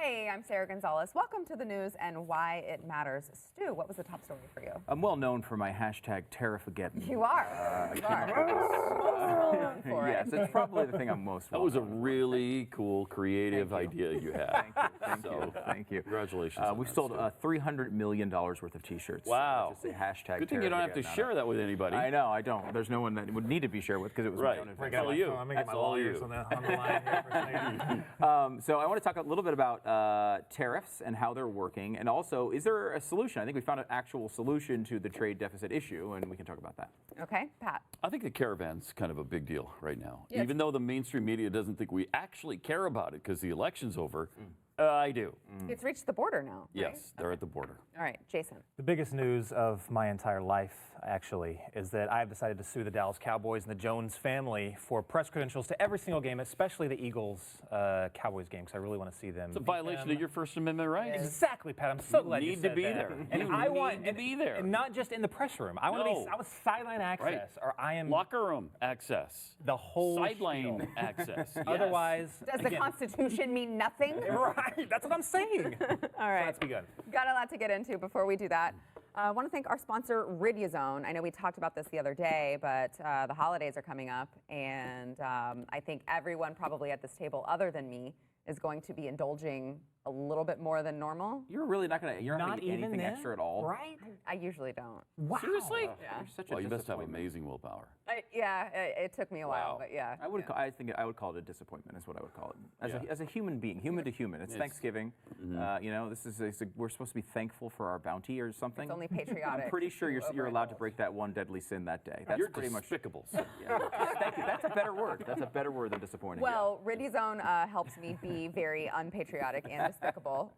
Hey, I'm Sara Gonzales. Welcome to the news and why it matters. Stu, what was the top story for you? I'm well known for my hashtag Tarifageddon. You are. You are. Most known for yes, it's probably the thing I'm most. That was a really cool, creative idea you had. Thank you. Congratulations. We've sold $300 million worth of T-shirts. Wow. So just a hashtag. Good thing you don't have to share that with anybody. I know, I don't. There's no one that would need to be shared with because it was right. That's all you. I'm going to get my lawyers on the line here for a second. So I want to talk a little bit about tariffs and how they're working, and also, is there a solution? I think we found an actual solution to the trade deficit issue, and we can talk about that. Okay, Pat. I think the caravan's kind of a big deal right now. Yes. Even though the mainstream media doesn't think we actually care about it because the election's over, I do. It's reached the border now. Right? Yes, they're at the border. All right, Jason. The biggest news of my entire life, actually, is that I've decided to sue the Dallas Cowboys and the Jones family for press credentials to every single game, especially the Eagles-Cowboys game, because I really want to see them. It's a violation of your First Amendment rights. Exactly, Pat. I'm so glad you need said to be that. there. And You I need want to be there. and not just in the press room. I want to be. I want sideline access, or I am Locker room access. the whole Sideline spiel. access. Yes. Otherwise, Does the Constitution mean nothing? right? That's what I'm saying. All right. Let's be good. Got a lot to get into before we do that. I want to thank our sponsor, Riduzone. I know we talked about this the other day, but the holidays are coming up, and I think everyone probably at this table, other than me, is going to be indulging a little bit more than normal. You're really not going to. You're not Not going to eat even anything then? extra at all. Right? I usually don't. Wow. Seriously? Yeah. You're such Well, a you must have disappointment. amazing willpower. It took me a while, Wow. but yeah. I would. I think I would call it a disappointment. Is what I would call it. As a human being, human to human. It's Thanksgiving. You know, this is we're supposed to be thankful for our bounty or something. It's only patriotic. I'm pretty sure you're allowed to overindulge. break that one deadly sin that day. That's You're pretty much. despicable. Yeah. Thank you. That's a better word. That's a better word than disappointing. Well, Riduzone helps me be very unpatriotic and despicable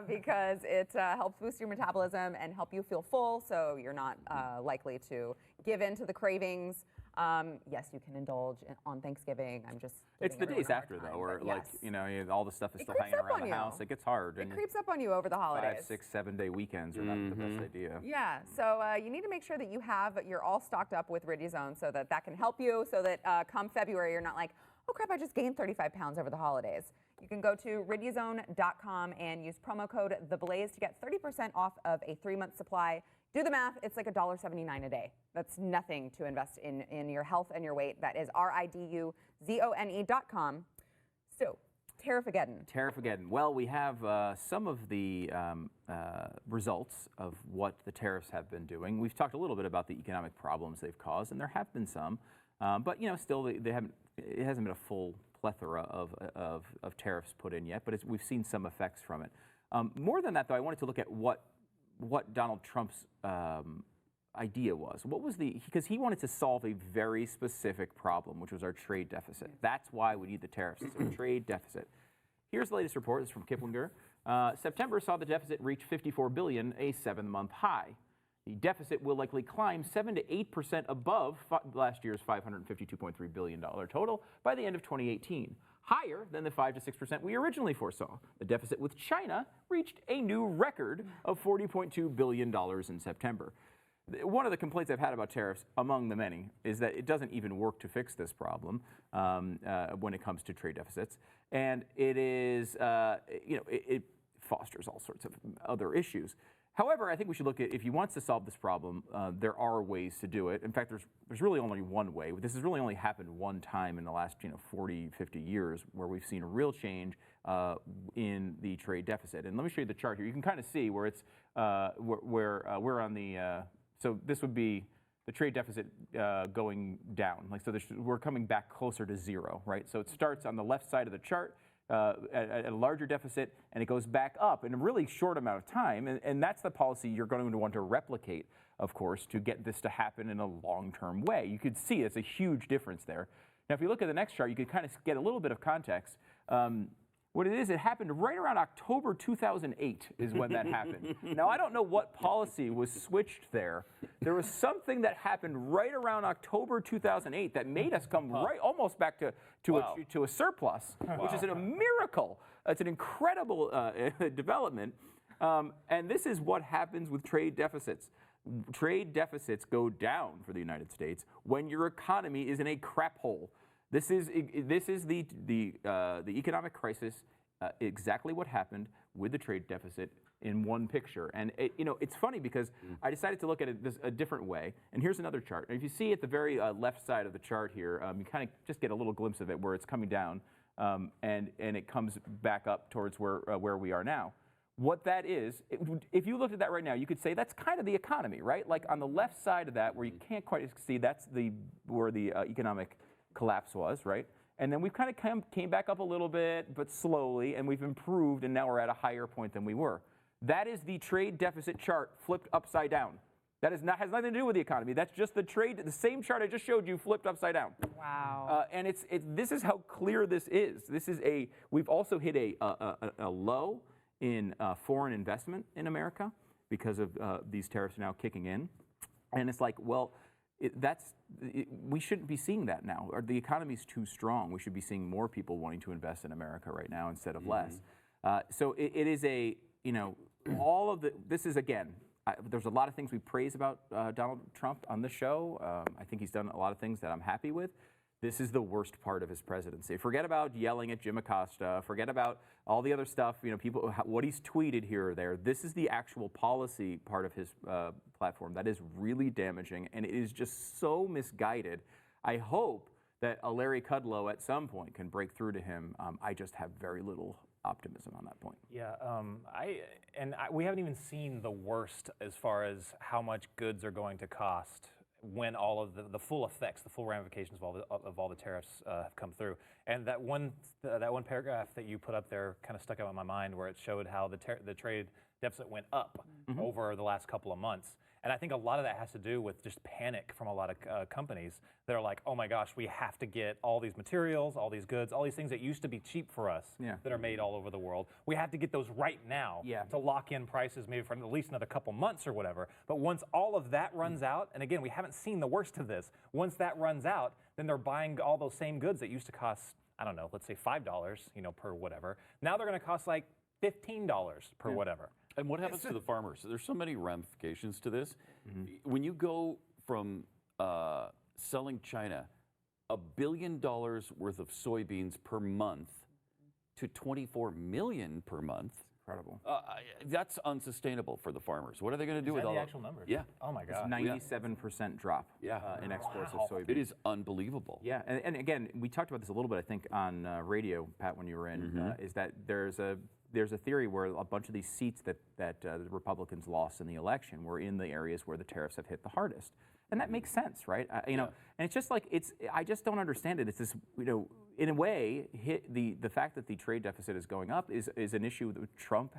because it helps boost your metabolism and help you feel full, so you're not likely to give in to the cravings. Yes, you can indulge on Thanksgiving. I'm just. It's the giving days everyone a hard after time, though, where but like yes. all the stuff is It still creeps hanging up around on the you. house. It gets hard. It creeps up on you over the holidays. 5, 6, 7 day weekends are not the best idea. Yeah, so you need to make sure that you're all stocked up with Riduzone so that can help you, so that come February you're not like, oh crap, I just gained 35 pounds over the holidays. You can go to riduzone.com and use promo code THEBLAZE to get 30% off of a 3-month supply. Do the math, it's like $1.79 a day. That's nothing to invest in your health and your weight. That is riduzone.com. So, Tarifageddon. Tarifageddon. Well, we have some of the results of what the tariffs have been doing. We've talked a little bit about the economic problems they've caused, and there have been some, but still they haven't. It hasn't been a full plethora of tariffs put in yet, but we've seen some effects from it. More than that, though, I wanted to look at what Donald Trump's idea was. What was because he wanted to solve a very specific problem, which was our trade deficit. That's why we need the tariffs. It's a trade deficit. Here's the latest report. This is from Kiplinger. September saw the deficit reach $54 billion, a 7-month high. The deficit will likely climb 7 to 8% above last year's $552.3 billion total by the end of 2018, higher than the 5 to 6% we originally foresaw. The deficit with China reached a new record of $40.2 billion in September. One of the complaints I've had about tariffs, among the many, is that it doesn't even work to fix this problem when it comes to trade deficits, and it is, it fosters all sorts of other issues. However, I think we should look at, if you want to solve this problem, there are ways to do it. In fact, there's really only one way. This has really only happened one time in the last 40, 50 years where we've seen a real change in the trade deficit. And let me show you the chart here. You can kind of see where it's where we're on the. So this would be the trade deficit going down. Like so, we're coming back closer to zero, right? So it starts on the left side of the chart. At a larger deficit, and it goes back up in a really short amount of time. And that's the policy you're going to want to replicate, of course, to get this to happen in a long-term way. You could see it's a huge difference there. Now, if you look at the next chart, you could kind of get a little bit of context. What it is, it happened right around October 2008 is when that happened. Now, I don't know what policy was switched there. There was something that happened right around October 2008 that made us come right almost back to a surplus, which is a miracle. It's an incredible development. And this is what happens with trade deficits. Trade deficits go down for the United States when your economy is in a crap hole. This is the economic crisis exactly what happened with the trade deficit in one picture. And it's funny because I decided to look at it a different way. And here's another chart. And if you see at the very left side of the chart here, you kind of just get a little glimpse of it where it's coming down and it comes back up towards where we are now. What that is, if you looked at that right now, you could say that's kind of the economy, right? Like on the left side of that, where you can't quite see, that's where the economic collapse was, right? And then we've kind of came back up a little bit, but slowly, and we've improved, and now we're at a higher point than we were. That is the trade deficit chart flipped upside down. That has nothing to do with the economy. That's just the same chart I just showed you flipped upside down. Wow. And this is how clear this is. We've also hit a low in foreign investment in America because of these tariffs now kicking in. And it's like, well, we shouldn't be seeing that now. Or the economy's too strong. We should be seeing more people wanting to invest in America right now instead of less. So it is all of this is, again, there's a lot of things we praise about Donald Trump on this show. I think he's done a lot of things that I'm happy with. This is the worst part of his presidency. Forget about yelling at Jim Acosta. Forget about all the other stuff, what he's tweeted here or there. This is the actual policy part of his platform that is really damaging, and it is just so misguided. I hope that a Larry Kudlow at some point can break through to him. I just have very little optimism on that point. Yeah, we haven't even seen the worst as far as how much goods are going to cost when all of the full effects, the full ramifications of all the tariffs have come through. And that one paragraph that you put up there kind of stuck out in my mind, where it showed how the trade deficit went up over the last couple of months. And I think a lot of that has to do with just panic from a lot of companies that are like, oh my gosh, we have to get all these materials, all these goods, all these things that used to be cheap for us that are made all over the world. We have to get those right now to lock in prices maybe for at least another couple months or whatever. But once all of that runs out, and again, we haven't seen the worst of this, once that runs out, then they're buying all those same goods that used to cost, I don't know, let's say $5, per whatever. Now they're going to cost like $15 per whatever. And what happens to the farmers? There's so many ramifications to this. When you go from selling China $1 billion worth of soybeans per month to 24 million per month, Incredible. that's unsustainable for the farmers. What are they going to do with all the that? actual numbers? Yeah. Oh my It's God. 97% drop in exports of soybeans. It is unbelievable. Yeah, and again, we talked about this a little bit, I think, on radio, Pat, when you were in, is that there's a theory where a bunch of these seats that the Republicans lost in the election were in the areas where the tariffs have hit the hardest. And that makes sense, right? And it's just like, I just don't understand it. It's this, in a way, the fact that the trade deficit is going up is an issue with Trump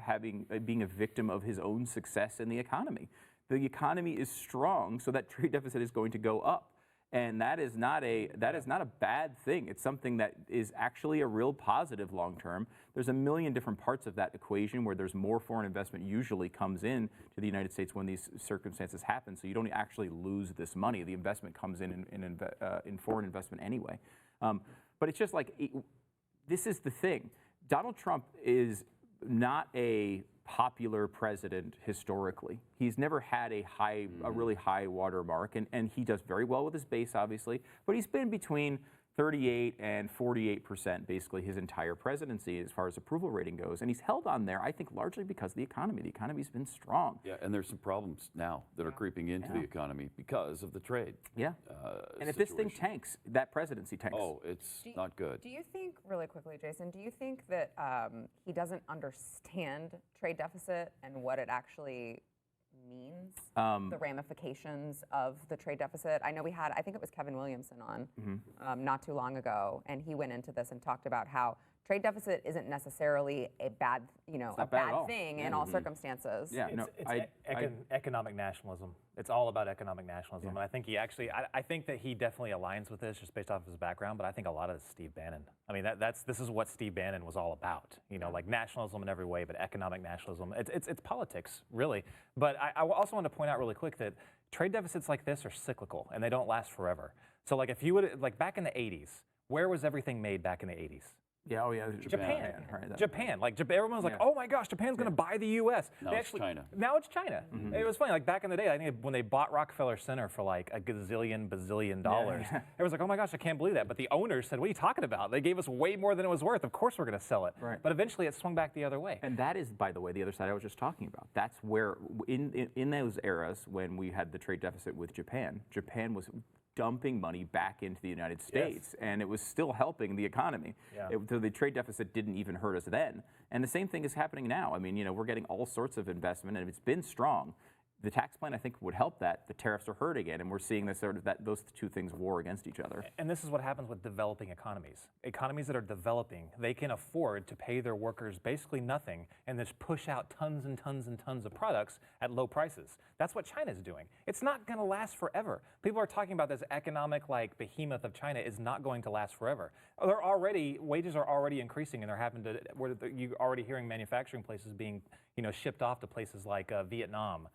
being a victim of his own success in the economy. The economy is strong, so that trade deficit is going to go up. And that is not a bad thing. It's something that is actually a real positive long term. There's a million different parts of that equation where there's more foreign investment usually comes in to the United States when these circumstances happen. So you don't actually lose this money. The investment comes in foreign investment anyway. But it's just like, this is the thing. Donald Trump is not a popular president historically. He's never had a really high watermark, and he does very well with his base, obviously, but he's been between 38 and 48% basically his entire presidency as far as approval rating goes, and he's held on there, I think, largely because of the economy. The economy's been strong. Yeah, and there's some problems now that are creeping into the economy because of the trade. Yeah, and if this thing tanks, that presidency tanks. Oh, it's not good. Do you think, really quickly, Jason, do you think that he doesn't understand trade deficit and what it actually means, the ramifications of the trade deficit? I know I think it was Kevin Williamson on not too long ago, and he went into this and talked about how trade deficit isn't necessarily a bad, thing in all circumstances. Yeah, It's economic nationalism. It's all about economic nationalism, and I think I think that he definitely aligns with this just based off of his background. But I think a lot of it's Steve Bannon. I mean, this is what Steve Bannon was all about. Like nationalism in every way, but economic nationalism. It's politics, really. But I also want to point out really quick that trade deficits like this are cyclical and they don't last forever. So like if you would back in the 80s, where was everything made back in the 80s? Yeah, oh yeah, Japan. Right, Japan. Like everyone's like, Yeah. oh my gosh, Japan's going to buy the U.S. Now it's China. Now it's China. It was funny. Like back in the day, I think when they bought Rockefeller Center for like a bazillion dollars, it was like, oh my gosh, I can't believe that. But the owners said, what are you talking about? They gave us way more than it was worth. Of course we're going to sell it. Right. But eventually it swung back the other way. And that is, by the way, the other side I was just talking about. That's where, in those eras when we had the trade deficit with Japan, Japan was dumping money back into the United States, and it was still helping the economy. Yeah. So the trade deficit didn't even hurt us then. And the same thing is happening now. I mean, we're getting all sorts of investment, and it's been strong. The tax plan, I think, would help that. The tariffs are hurting it, and we're seeing this sort of those two things war against each other. And this is what happens with developing economies. Economies that are developing, they can afford to pay their workers basically nothing and just push out tons and tons and tons of products at low prices. That's what China's doing. It's not going to last forever. People are talking about this economic behemoth of China is not going to last forever. Wages are already increasing, and you're already hearing manufacturing places being shipped off to places like Vietnam.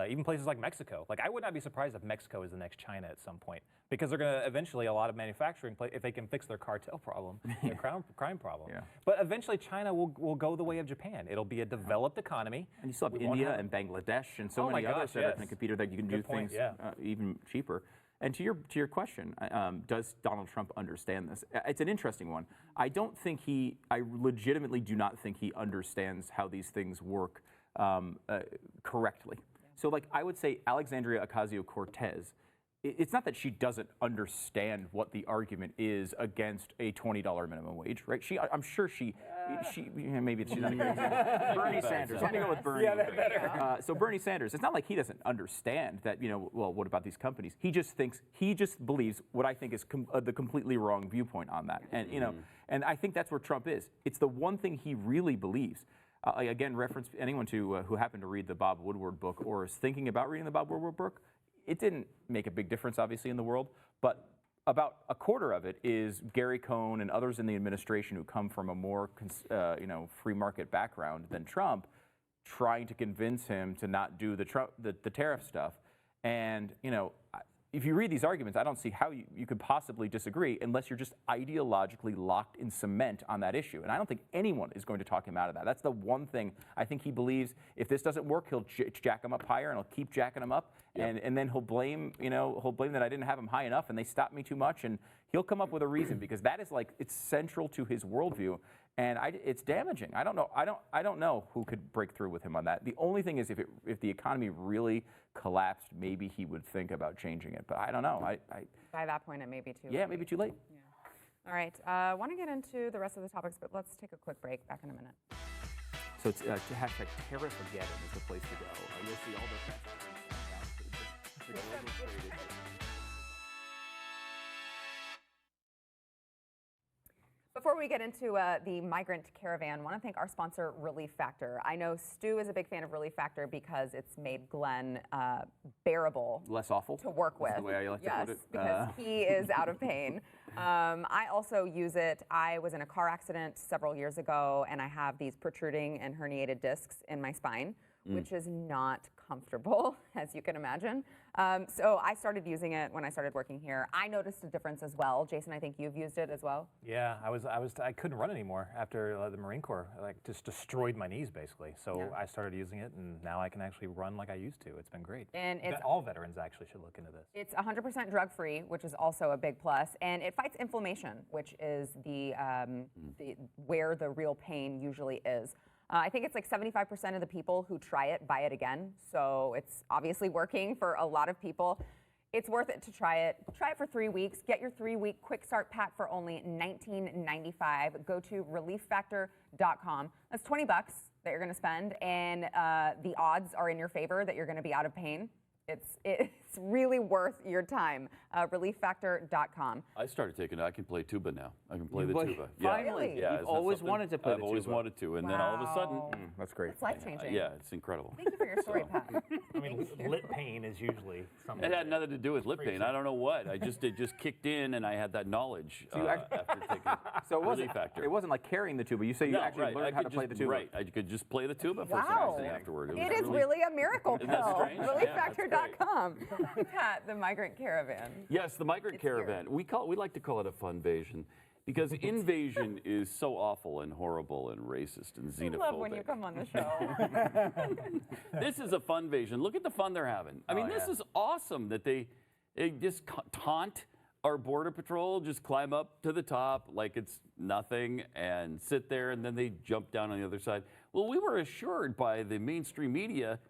Even places like Mexico. Like, I would not be surprised if Mexico is the next China at some point, because they're going to eventually, a lot of manufacturing, if they can fix their cartel problem, their crime problem. Yeah. But eventually China will go the way of Japan. It'll be a developed economy. And you still have India and Bangladesh and so many others that are going to compete that you can do things even cheaper. And to your question, does Donald Trump understand this? It's an interesting one. I legitimately do not think he understands how these things work correctly. So, like, I would say Alexandria Ocasio-Cortez, it's not that she doesn't understand what the argument is against a $20 minimum wage, right? I'm sure she maybe she's not a great example. Bernie Sanders. Let me go with Bernie. Yeah, that's better. So Bernie Sanders, it's not like he doesn't understand that, well, what about these companies? He just believes what I think is the completely wrong viewpoint on that. And, and I think that's where Trump is. It's the one thing he really believes. Again, reference anyone who happened to read the Bob Woodward book or is thinking about reading the Bob Woodward book. It didn't make a big difference, obviously, in the world, but about a quarter of it is Gary Cohn and others in the administration who come from a more free market background than Trump, trying to convince him to not do the tariff stuff. And if you read these arguments, I don't see how you could possibly disagree unless you're just ideologically locked in cement on that issue. And I don't think anyone is going to talk him out of that. That's the one thing I think he believes. If this doesn't work, he'll jack him up higher, and he'll keep jacking him up. Yep. And then he'll blame that I didn't have him high enough, and they stopped me too much. And he'll come up with a reason because that is it's central to his worldview. And it's damaging. I don't know who could break through with him on that. The only thing is if the economy really collapsed, maybe he would think about changing it. But I don't know. By that point, it may be too late. Yeah, maybe too late. Yeah. All right. I want to get into the rest of the topics, but let's take a quick break. Back in a minute. So it's hashtag Tarifageddon is the place to go. You'll see all the Before we get into the migrant caravan, I want to thank our sponsor, Relief Factor. I know Stu is a big fan of Relief Factor because it's made Glenn bearable. Less awful. To work with. That's the way I like to put it. Because he is out of pain. I also use it. I was in a car accident several years ago, and I have these protruding and herniated discs in my spine, which is not comfortable, as you can imagine. So I started using it when I started working here. I noticed a difference as well. Jason, I think you've used it as well. Yeah, I couldn't run anymore after the Marine Corps. Just destroyed my knees basically. So I started using it, and now I can actually run like I used to. It's been great. And all veterans actually should look into this. It's 100% drug-free, which is also a big plus, and it fights inflammation, which is where the real pain usually is. I think it's like 75% of the people who try it buy it again, so it's obviously working for a lot of people. It's worth it to try it. Try it for 3 weeks. Get your 3-week quick start pack for only $19.95. Go to relieffactor.com. That's $20 that you're going to spend, and the odds are in your favor that you're going to be out of pain. It's really worth your time. Relieffactor.com. I started taking it. I can play tuba now. I can play the tuba. Finally. Yeah, You've always wanted to play the tuba. I've always wanted to, and then all of a sudden, that's great. It's life-changing. Yeah, it's incredible. Thank you for your story, Pat. I mean, lip pain is usually something. It had nothing to do with lip pain. I don't know what. It just kicked in, and I had that knowledge after taking Relief Factor. It wasn't like carrying the tuba. You say you actually learned how to play the tuba. Right. I could just play the tuba for some reason afterward. It is really a miracle pill. Relieffactor.com. Pat, the migrant caravan. Yes, the migrant caravan. We like to call it a funvasion. Because invasion is so awful and horrible and racist and xenophobic. I love when you come on the show. This is a fun invasion. Look at the fun they're having. I mean, this is awesome that they just taunt our Border Patrol, just climb up to the top like it's nothing and sit there, and then they jump down on the other side. Well, we were assured by the mainstream media,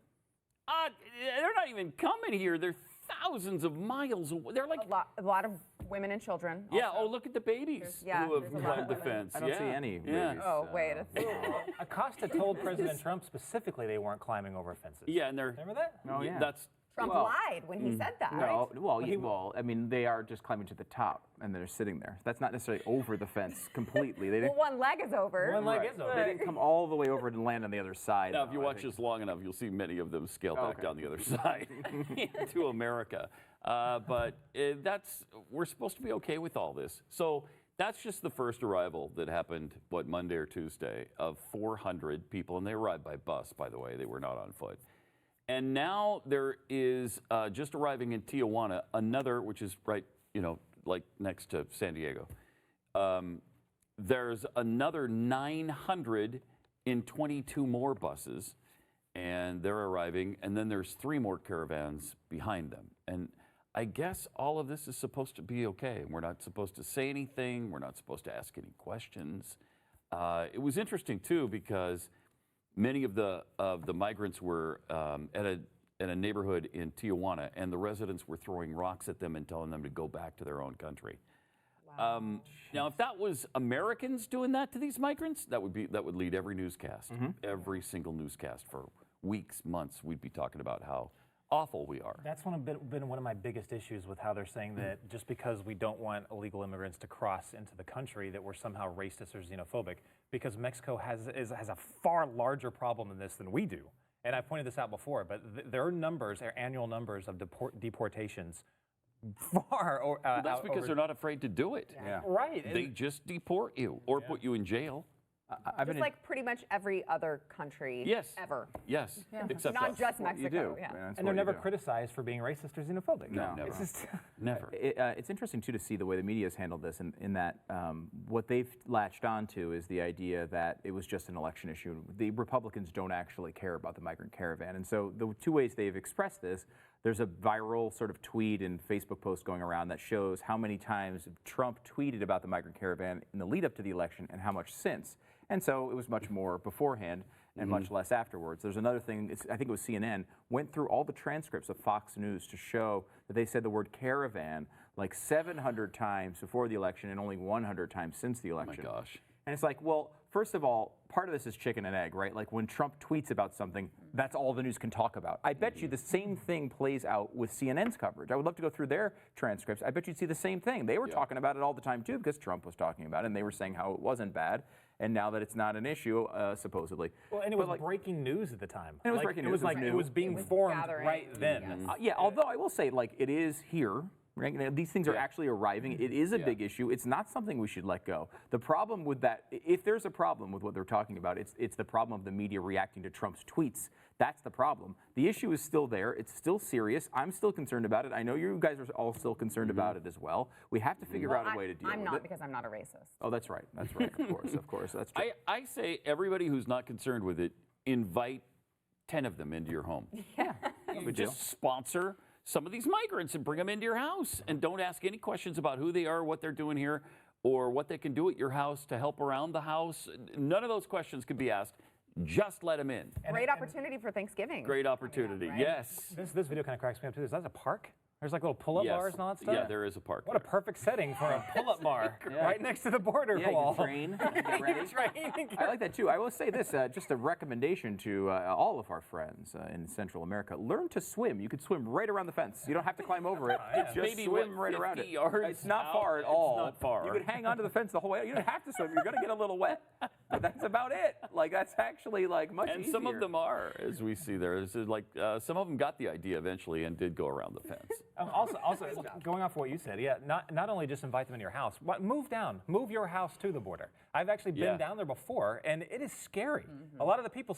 they're not even coming here. They're thousands of miles away. They're like a lot of women and children. yeah. Also. Oh, look at the babies There's who have a lot climbed of the women. fence. I don't see any babies. Oh, wait. Acosta told President Trump specifically they weren't climbing over fences. Yeah, and they're Remember that? Oh, yeah. That's Trump lied when he said that. No, well, I mean, they are just climbing to the top, and they're sitting there. That's not necessarily over the fence completely. They didn't. Well, one leg is over. One leg is over. They didn't come all the way over and land on the other side. now. If you though, I watch think. this long enough, you'll see many of them scale back okay. down the other side into America. But we're supposed to be okay with all this. So that's just the first arrival that happened, Monday or Tuesday, of 400 people. And they arrived by bus, by the way. They were not on foot. And now there is just arriving in Tijuana, another, which is right, like next to San Diego. There's another 922 more buses, and they're arriving. And then there's 3 more caravans behind them. And I guess all of this is supposed to be okay. We're not supposed to say anything. We're not supposed to ask any questions. It was interesting, too, because many of the migrants were at a neighborhood in Tijuana, and the residents were throwing rocks at them and telling them to go back to their own country. Wow. Now, if that was Americans doing that to these migrants, that would lead every newscast, every single newscast for weeks, months. We'd be talking about how awful we are. That's been one of my biggest issues with how they're saying that just because we don't want illegal immigrants to cross into the country that we're somehow racist or xenophobic, because Mexico has a far larger problem in this than we do. And I pointed this out before, but their annual numbers of deportations far Well, that's because they're not afraid to do it. Yeah. right. They just deport you or put you in jail. I've Just been like pretty much every other country Yes. ever. Yes, except Not us. just you Mexico. do. Yeah. Man, that's and they're what you never do. criticized for being racist or xenophobic. No, never. It's just Never. It's interesting, too, to see the way the media has handled this in that what they've latched onto is the idea that it was just an election issue. The Republicans don't actually care about the migrant caravan. And so the 2 ways they've expressed this, there's a viral sort of tweet and Facebook post going around that shows how many times Trump tweeted about the migrant caravan in the lead up to the election and how much since. And so it was much more beforehand and much less afterwards. There's another thing, I think it was CNN, went through all the transcripts of Fox News to show that they said the word caravan like 700 times before the election and only 100 times since the election. Oh my gosh. And it's like, well, first of all, part of this is chicken and egg, right? Like when Trump tweets about something, that's all the news can talk about. I bet you the same thing plays out with CNN's coverage. I would love to go through their transcripts. I bet you'd see the same thing. They were talking about it all the time too because Trump was talking about it and they were saying how it wasn't bad. And now that it's not an issue, supposedly. well, and it was breaking news at the time. And it was breaking news. It was being formed gathering. right then. Yes. Although I will say, like, it is here. Right? You know, these things are actually arriving. It is a big issue. It's not something we should let go. The problem with that, if there's a problem with what they're talking about, it's the problem of the media reacting to Trump's tweets. That's the problem. The issue is still there. It's still serious. I'm still concerned about it. I know you guys are all still concerned about it as well. We have to figure out a way to deal I'm with not it. because I'm not a racist. Oh, that's right. That's right. Of course. Of course. That's true. I say everybody who's not concerned with it, invite 10 of them into your home. Yeah. You just sponsor some of these migrants and bring them into your house and don't ask any questions about who they are, what they're doing here, or what they can do at your house to help around the house. None of those questions can be asked. Just let them in. Great opportunity for Thanksgiving. Great opportunity. Right? Yes. This video kind of cracks me up too. Is that a park? There's like little pull-up bars and all that stuff? Yeah, there is a park. What a perfect setting for a pull-up bar right next to the border Yeah, you wall. can train, get ready. I like that too. I will say this, just a recommendation to all of our friends in Central America. Learn to swim. You can swim right around the fence. You don't have to climb over it. It's Just maybe, swim what, right around 50 it. yards It's not out? far at It's all. not far. You could hang onto the fence the whole way. You don't have to swim. You're going to get a little wet. But that's about it. Like, that's actually like much And easier. some of them are, as we see there. This is like some of them got the idea eventually and did go around the fence. Also, going off what you said, yeah, not only just invite them into your house, but move down, move your house to the border. I've actually been down there before, and it is scary. A lot of the people,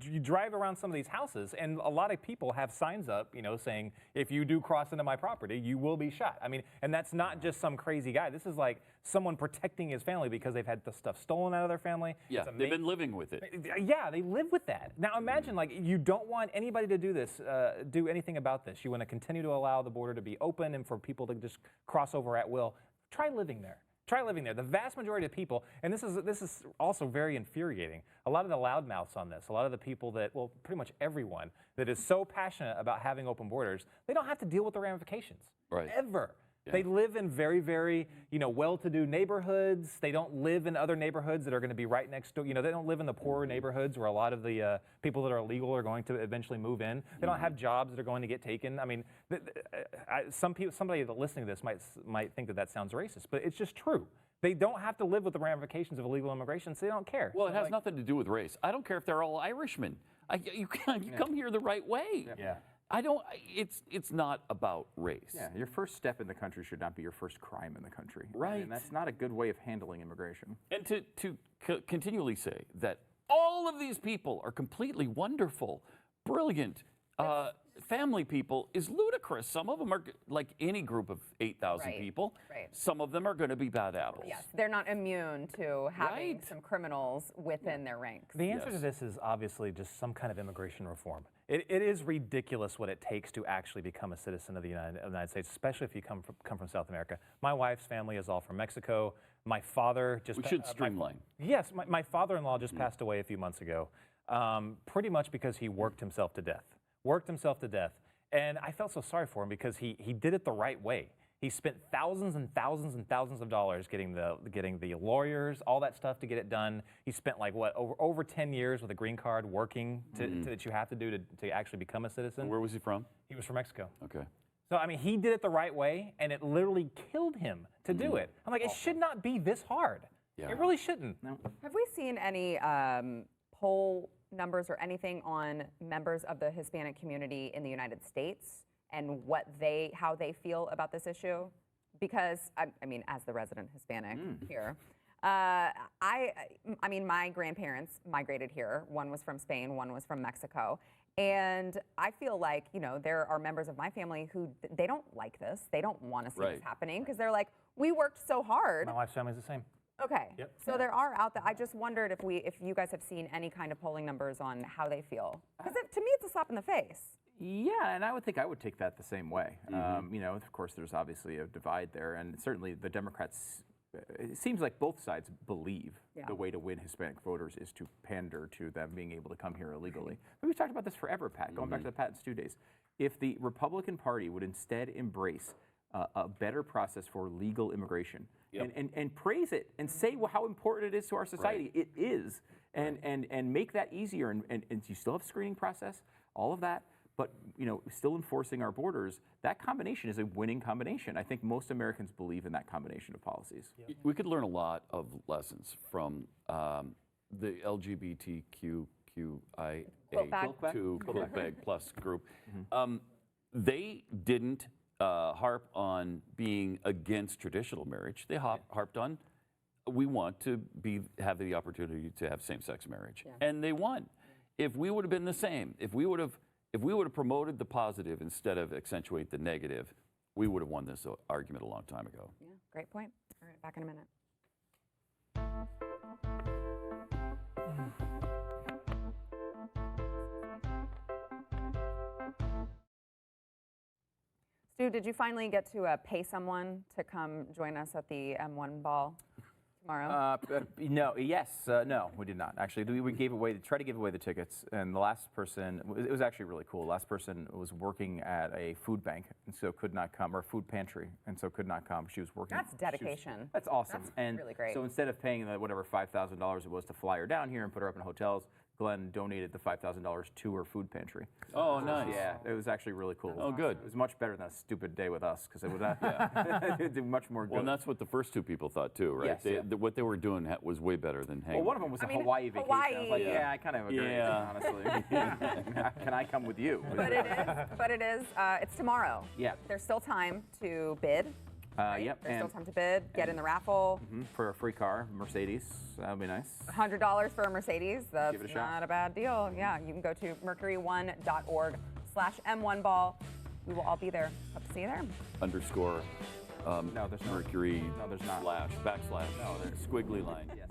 you drive around some of these houses, and a lot of people have signs up, saying, if you do cross into my property, you will be shot. I mean, and that's not just some crazy guy. This is like someone protecting his family because they've had the stuff stolen out of their family. Yeah, they've been living with it. Yeah, they live with that. Now imagine, like, you don't want anybody to do this, do anything about this. You want to continue to allow the border to be open and for people to just cross over at will. Try living there. Try living there. The vast majority of people, and this is also very infuriating, a lot of the loudmouths on this, a lot of the people that, well, pretty much everyone that is so passionate about having open borders, they don't have to deal with the ramifications. Right. Ever. Yeah. They live in very, very, well-to-do neighborhoods. They don't live in other neighborhoods that are going to be right next door. They don't live in the poorer neighborhoods where a lot of the people that are illegal are going to eventually move in. They don't have jobs that are going to get taken. I mean, somebody that listening to this might think that sounds racist, but it's just true. They don't have to live with the ramifications of illegal immigration, so they don't care. Well, it has nothing to do with race. I don't care if they're all Irishmen. You come here the right way. Yeah. I don't. It's not about race. Yeah, your first step in the country should not be your first crime in the country. Right. And that's not a good way of handling immigration. And to continually say that all of these people are completely wonderful, brilliant, family people is ludicrous. Some of them are like any group of 8,000 people. Right. Some of them are going to be bad apples. Yes, they're not immune to having Right. some criminals within their ranks. The answer to this is obviously just some kind of immigration reform. It is ridiculous what it takes to actually become a citizen of the United States, especially if you come from South America. My wife's family is all from Mexico. My father just... We should streamline. Yes, my father-in-law just passed away a few months ago, pretty much because he worked himself to death. And I felt so sorry for him because he did it the right way. He spent thousands and thousands and thousands of dollars getting the lawyers, all that stuff to get it done. He spent like over 10 years with a green card working that you have to do to actually become a citizen. Where was he from? He was from Mexico. Okay. So I mean, he did it the right way, and it literally killed him to do it. I'm like, it should not be this hard. Yeah. It really shouldn't. No. Have we seen any poll numbers or anything on members of the Hispanic community in the United States and how they feel about this issue? Because I mean, as the resident Hispanic here, I mean, my grandparents migrated here. One was from Spain, one was from Mexico. And I feel like, there are members of my family who they don't like this. They don't want to see this happening because they're like, we worked so hard. My wife's family's the same. Okay. Yep. So there are out there. I just wondered if you guys have seen any kind of polling numbers on how they feel. Because to me, it's a slap in the face. Yeah, and I would take that the same way. Of course, there's obviously a divide there, and certainly the Democrats. It seems like both sides believe the way to win Hispanic voters is to pander to them being able to come here illegally. But we've talked about this forever, Pat, going back to the Pat and Stu days. If the Republican Party would instead embrace a better process for legal immigration and praise it and say how important it is to our society, it is, and make that easier, and you still have a screening process, all of that, but still enforcing our borders, that combination is a winning combination. I think most Americans believe in that combination of policies. We could learn a lot of lessons from the LGBTQIA to Quiltbag Plus group. They didn't harp on being against traditional marriage. They harped on we want to have the opportunity to have same-sex marriage, and they won. If we would have been the same, if we would have promoted the positive instead of accentuate the negative, we would have won this argument a long time ago. Yeah, great point. All right, back in a minute. Stu, did you finally get to pay someone to come join us at the M1 ball tomorrow? No, we did not. Actually, we tried to give away the tickets, and the last person, it was actually really cool. The last person was working at a food bank, and so could not come, or food pantry, and so could not come. She was working. That's dedication. That's awesome. That's and really great. So instead of paying whatever $5,000 it was to fly her down here and put her up in hotels, Glenn donated the $5,000 to her food pantry. Oh, nice. Yeah, it was actually really cool. Oh, good. It was much better than a stupid day with us because it would it'd do much more good. Well, and that's what the first two people thought too, right? Yes, What they were doing was way better than hanging. Well, one of them was a mean, Hawaii vacation. I was like, Hawaii. yeah, I kind of agree, Yeah. honestly. Can I come with you? But it's tomorrow. Yeah. There's still time to bid. Yep. There's still And time to bid. Get in the raffle. for a free car, Mercedes, that would be nice. $100 for a Mercedes. That's Give it a shot. not a bad deal. Yeah, you can go to mercury1.org/M1ball. We will all be there. Hope to see you there. Underscore No, there's no. Mercury No, there's not. / backslash No, there's squiggly line. Yes.